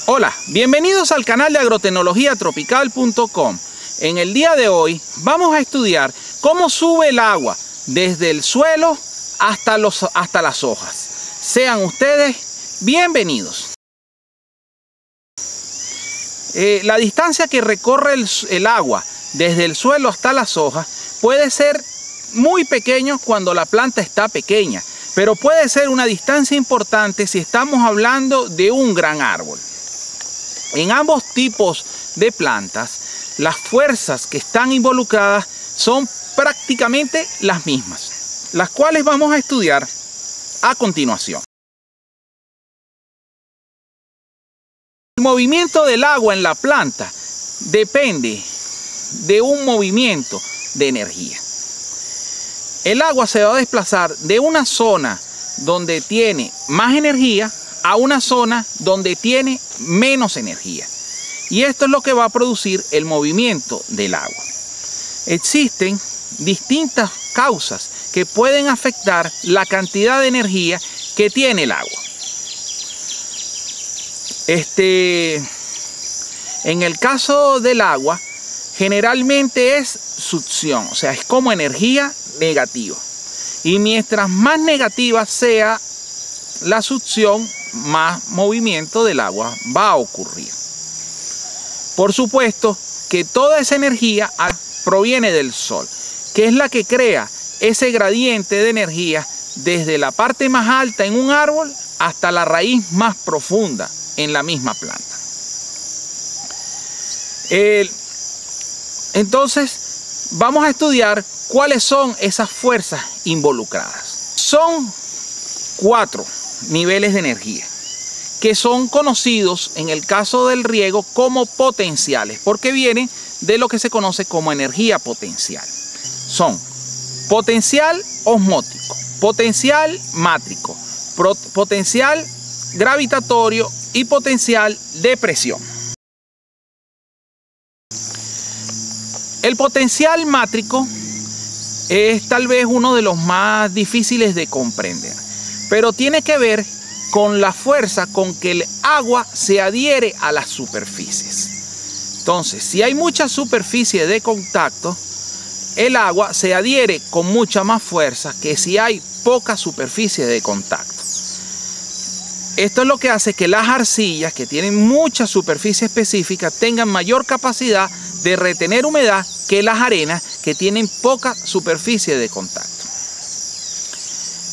Hola, bienvenidos al canal de agrotecnologiatropical.com. En el día de hoy vamos a estudiar cómo sube el agua desde el suelo hasta las hojas. Sean ustedes bienvenidos. La distancia que recorre el agua desde el suelo hasta las hojas puede ser muy pequeño cuando la planta está pequeña, pero puede ser una distancia importante si estamos hablando de un gran árbol. En ambos tipos de plantas, las fuerzas que están involucradas son prácticamente las mismas, las cuales vamos a estudiar a continuación. El movimiento del agua en la planta depende de un movimiento de energía. El agua se va a desplazar de una zona donde tiene más energía a una zona donde tiene menos energía. Y esto es lo que va a producir el movimiento del agua. Existen distintas causas que pueden afectar la cantidad de energía que tiene el agua. En el caso del agua, generalmente es succión, o sea, es como energía negativa. Y mientras más negativa sea la succión, más movimiento del agua va a ocurrir. Por supuesto que toda esa energía proviene del sol, que es la que crea ese gradiente de energía desde la parte más alta en un árbol hasta la raíz más profunda en la misma planta. Entonces vamos a estudiar cuáles son esas fuerzas involucradas. Son 4 niveles de energía que son conocidos en el caso del riego como potenciales, porque vienen de lo que se conoce como energía potencial. Son potencial osmótico, potencial mátrico, potencial gravitatorio y potencial de presión. El potencial mátrico es tal vez uno de los más difíciles de comprender, pero tiene que ver con la fuerza con que el agua se adhiere a las superficies. Entonces, si hay mucha superficie de contacto, el agua se adhiere con mucha más fuerza que si hay poca superficie de contacto. Esto es lo que hace que las arcillas, que tienen mucha superficie específica, tengan mayor capacidad de retener humedad que las arenas, que tienen poca superficie de contacto.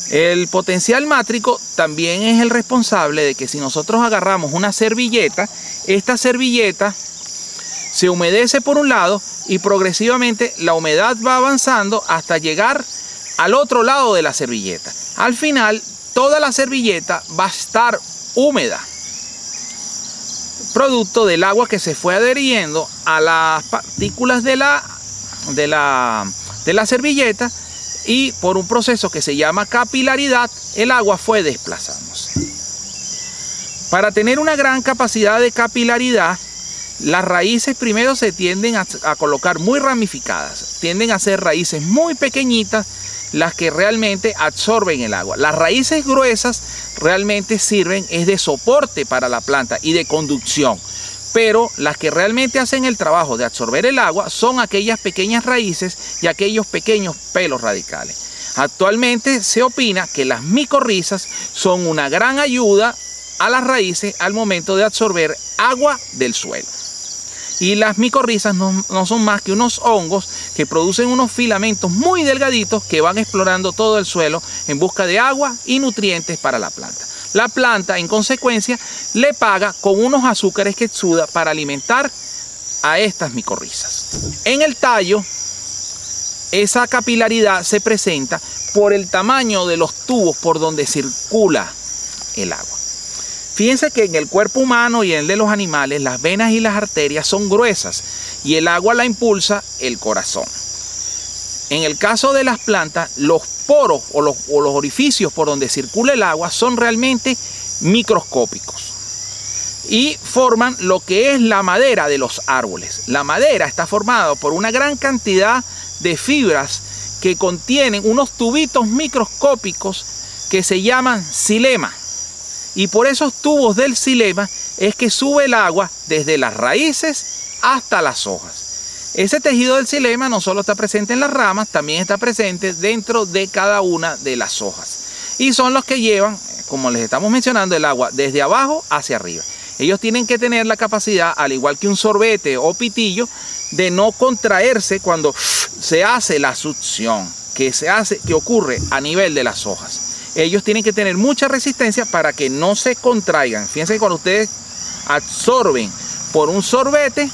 El potencial mátrico también es el responsable de que si nosotros agarramos una servilleta, esta servilleta se humedece por un lado y progresivamente la humedad va avanzando hasta llegar al otro lado de la servilleta. Al final, toda la servilleta va a estar húmeda, producto del agua que se fue adheriendo a las partículas de la servilleta, y por un proceso que se llama capilaridad, el agua fue desplazándose. Para tener una gran capacidad de capilaridad, las raíces primero se tienden a colocar muy ramificadas, tienden a ser raíces muy pequeñitas las que realmente absorben el agua. Las raíces gruesas realmente sirven de soporte para la planta y de conducción, pero las que realmente hacen el trabajo de absorber el agua son aquellas pequeñas raíces y aquellos pequeños pelos radicales. Actualmente se opina que las micorrizas son una gran ayuda a las raíces al momento de absorber agua del suelo. Y las micorrizas no son más que unos hongos que producen unos filamentos muy delgaditos que van explorando todo el suelo en busca de agua y nutrientes para la planta. La planta, en consecuencia, le paga con unos azúcares que exuda para alimentar a estas micorrizas. En el tallo, esa capilaridad se presenta por el tamaño de los tubos por donde circula el agua. Fíjense que en el cuerpo humano y en el de los animales, las venas y las arterias son gruesas y el agua la impulsa el corazón. En el caso de las plantas, los poros o los orificios por donde circula el agua son realmente microscópicos y forman lo que es la madera de los árboles. La madera está formada por una gran cantidad de fibras que contienen unos tubitos microscópicos que se llaman xilema. Y por esos tubos del xilema es que sube el agua desde las raíces hasta las hojas. Ese tejido del xilema no solo está presente en las ramas, también está presente dentro de cada una de las hojas. Y son los que llevan, como les estamos mencionando, el agua desde abajo hacia arriba. Ellos tienen que tener la capacidad, al igual que un sorbete o pitillo, de no contraerse cuando se hace la succión, que ocurre a nivel de las hojas. Ellos tienen que tener mucha resistencia para que no se contraigan. Fíjense que cuando ustedes absorben por un sorbete,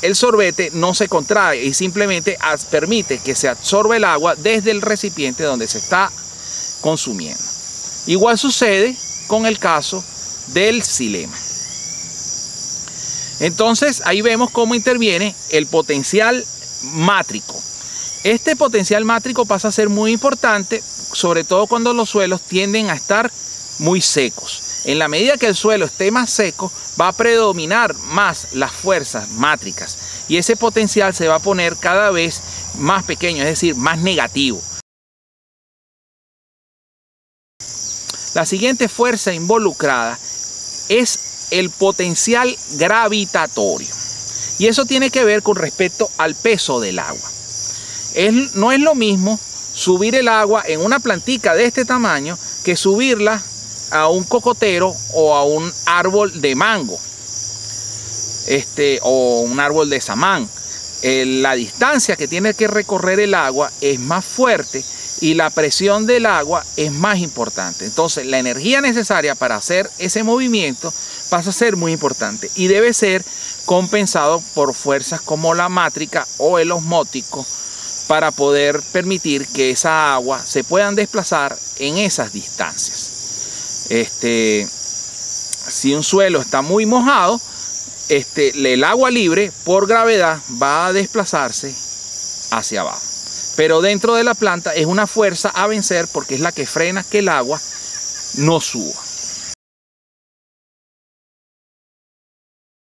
el sorbete no se contrae y simplemente permite que se absorba el agua desde el recipiente donde se está consumiendo. Igual sucede con el caso del xilema. Entonces ahí vemos cómo interviene el potencial mátrico. Este potencial mátrico pasa a ser muy importante, sobre todo cuando los suelos tienden a estar muy secos. En la medida que el suelo esté más seco, va a predominar más las fuerzas mátricas y ese potencial se va a poner cada vez más pequeño, es decir, más negativo. La siguiente fuerza involucrada es el potencial gravitatorio y eso tiene que ver con respecto al peso del agua. No es lo mismo subir el agua en una plantica de este tamaño que subirla a un cocotero o a un árbol de mango o un árbol de samán. La distancia que tiene que recorrer el agua es más fuerte y la presión del agua es más importante. Entonces la energía necesaria para hacer ese movimiento pasa a ser muy importante y debe ser compensado por fuerzas como la mátrica o el osmótico para poder permitir que esa agua se puedan desplazar en esas distancias. Si un suelo está muy mojado, el agua libre por gravedad va a desplazarse hacia abajo. Pero dentro de la planta es una fuerza a vencer porque es la que frena que el agua no suba.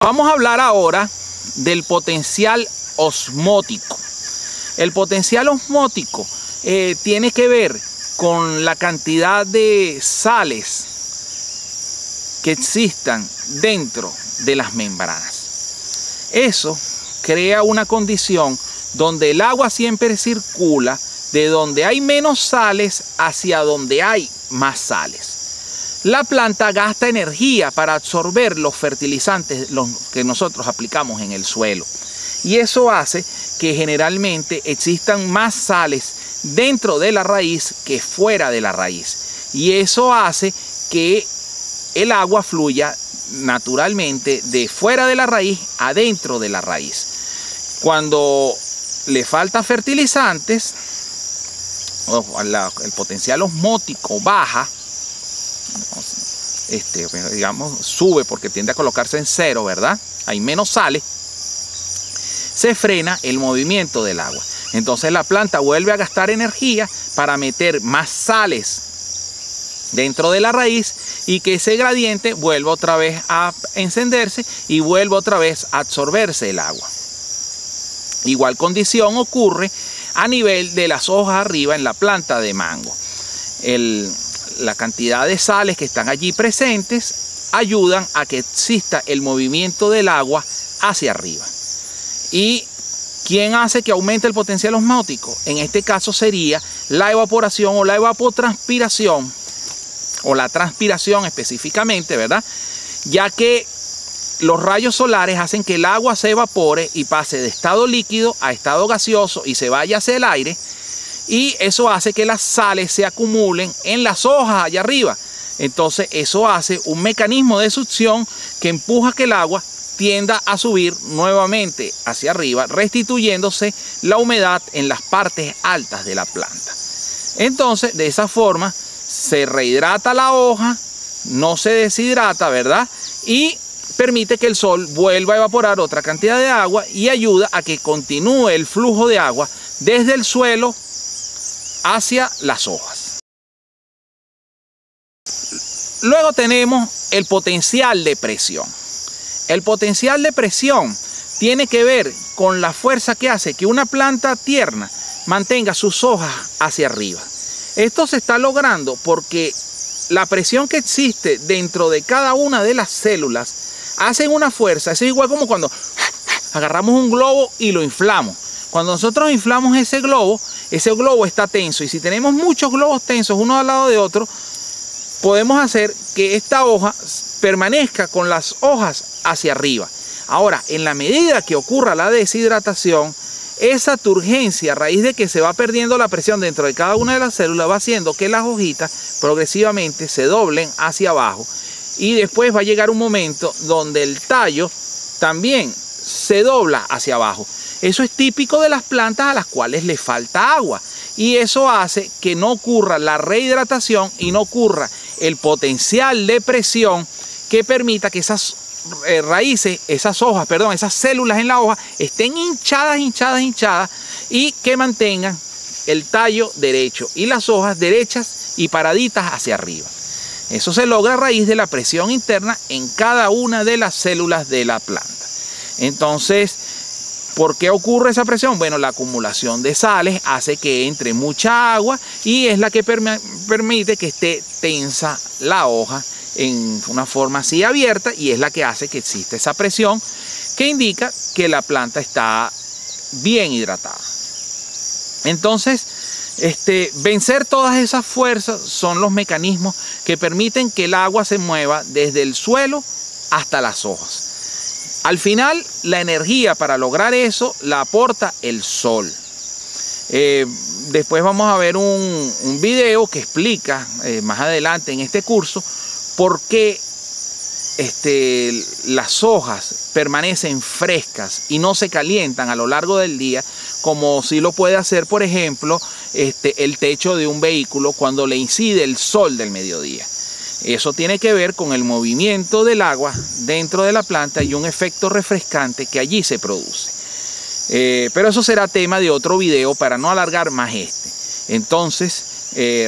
Vamos a hablar ahora del potencial osmótico. El potencial osmótico tiene que ver con la cantidad de sales que existan dentro de las membranas. Eso crea una condición donde el agua siempre circula de donde hay menos sales hacia donde hay más sales. La planta gasta energía para absorber los fertilizantes que nosotros aplicamos en el suelo y eso hace que generalmente existan más sales dentro de la raíz que fuera de la raíz y eso hace que el agua fluya naturalmente de fuera de la raíz adentro de la raíz. Cuando le falta fertilizantes, el potencial osmótico baja, digamos sube porque tiende a colocarse en cero, ¿verdad? Hay menos sales, se frena el movimiento del agua. Entonces la planta vuelve a gastar energía para meter más sales dentro de la raíz y que ese gradiente vuelva otra vez a encenderse y vuelva otra vez a absorberse el agua. Igual condición ocurre a nivel de las hojas arriba en la planta de mango. La cantidad de sales que están allí presentes ayudan a que exista el movimiento del agua hacia arriba. ¿Y quién hace que aumente el potencial osmótico? En este caso sería la evaporación o la evapotranspiración, o la transpiración específicamente, ¿verdad? Ya que los rayos solares hacen que el agua se evapore y pase de estado líquido a estado gaseoso y se vaya hacia el aire, y eso hace que las sales se acumulen en las hojas allá arriba. Entonces eso hace un mecanismo de succión que empuja que el agua tienda a subir nuevamente hacia arriba, restituyéndose la humedad en las partes altas de la planta. Entonces de esa forma se rehidrata la hoja, no se deshidrata, ¿verdad? Y permite que el sol vuelva a evaporar otra cantidad de agua y ayuda a que continúe el flujo de agua desde el suelo hacia las hojas. Luego tenemos el potencial de presión. El potencial de presión tiene que ver con la fuerza que hace que una planta tierna mantenga sus hojas hacia arriba. Esto se está logrando porque la presión que existe dentro de cada una de las células hacen una fuerza. Eso es igual como cuando agarramos un globo y lo inflamos. Cuando nosotros inflamos ese globo está tenso, y si tenemos muchos globos tensos uno al lado de otro, podemos hacer que esta hoja permanezca con las hojas hacia arriba. Ahora, en la medida que ocurra la deshidratación, esa turgencia, a raíz de que se va perdiendo la presión dentro de cada una de las células, va haciendo que las hojitas progresivamente se doblen hacia abajo, y después va a llegar un momento donde el tallo también se dobla hacia abajo. Eso es típico de las plantas a las cuales le falta agua, y eso hace que no ocurra la rehidratación y no ocurra el potencial de presión que permita que esas esas células en la hoja estén hinchadas y que mantengan el tallo derecho y las hojas derechas y paraditas hacia arriba. Eso se logra a raíz de la presión interna en cada una de las células de la planta. Entonces, ¿por qué ocurre esa presión? Bueno, la acumulación de sales hace que entre mucha agua y es la que permite que esté tensa la hoja en una forma así abierta, y es la que hace que exista esa presión que indica que la planta está bien hidratada. Entonces, vencer todas esas fuerzas son los mecanismos que permiten que el agua se mueva desde el suelo hasta las hojas. Al final, la energía para lograr eso la aporta el sol. Después vamos a ver un video que explica más adelante en este curso por qué las hojas permanecen frescas y no se calientan a lo largo del día, como si lo puede hacer, por ejemplo, el techo de un vehículo cuando le incide el sol del mediodía. Eso tiene que ver con el movimiento del agua dentro de la planta y un efecto refrescante que allí se produce. Pero eso será tema de otro video para no alargar más este. Entonces,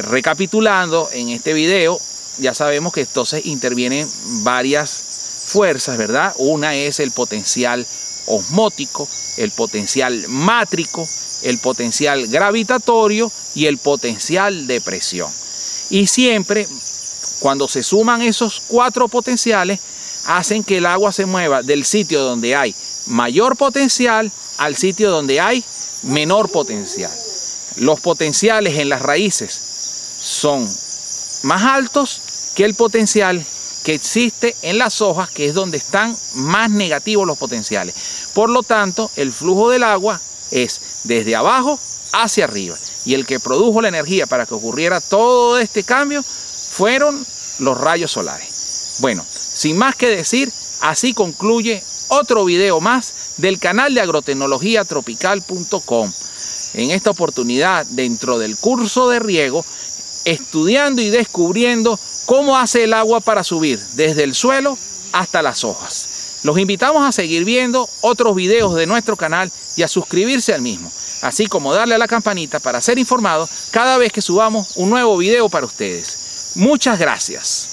recapitulando en este video, ya sabemos que entonces intervienen varias fuerzas, ¿verdad? Una es el potencial osmótico, el potencial mátrico, el potencial gravitatorio y el potencial de presión. Y siempre, cuando se suman esos cuatro potenciales, hacen que el agua se mueva del sitio donde hay mayor potencial al sitio donde hay menor potencial. Los potenciales en las raíces son más altos que el potencial que existe en las hojas, que es donde están más negativos los potenciales. Por lo tanto, el flujo del agua es desde abajo hacia arriba. Y el que produjo la energía para que ocurriera todo este cambio fueron los rayos solares. Bueno, sin más que decir, así concluye otro video más del canal de agrotecnologiatropical.com. En esta oportunidad, dentro del curso de riego, estudiando y descubriendo cómo hace el agua para subir desde el suelo hasta las hojas. Los invitamos a seguir viendo otros videos de nuestro canal y a suscribirse al mismo, así como darle a la campanita para ser informados cada vez que subamos un nuevo video para ustedes. Muchas gracias.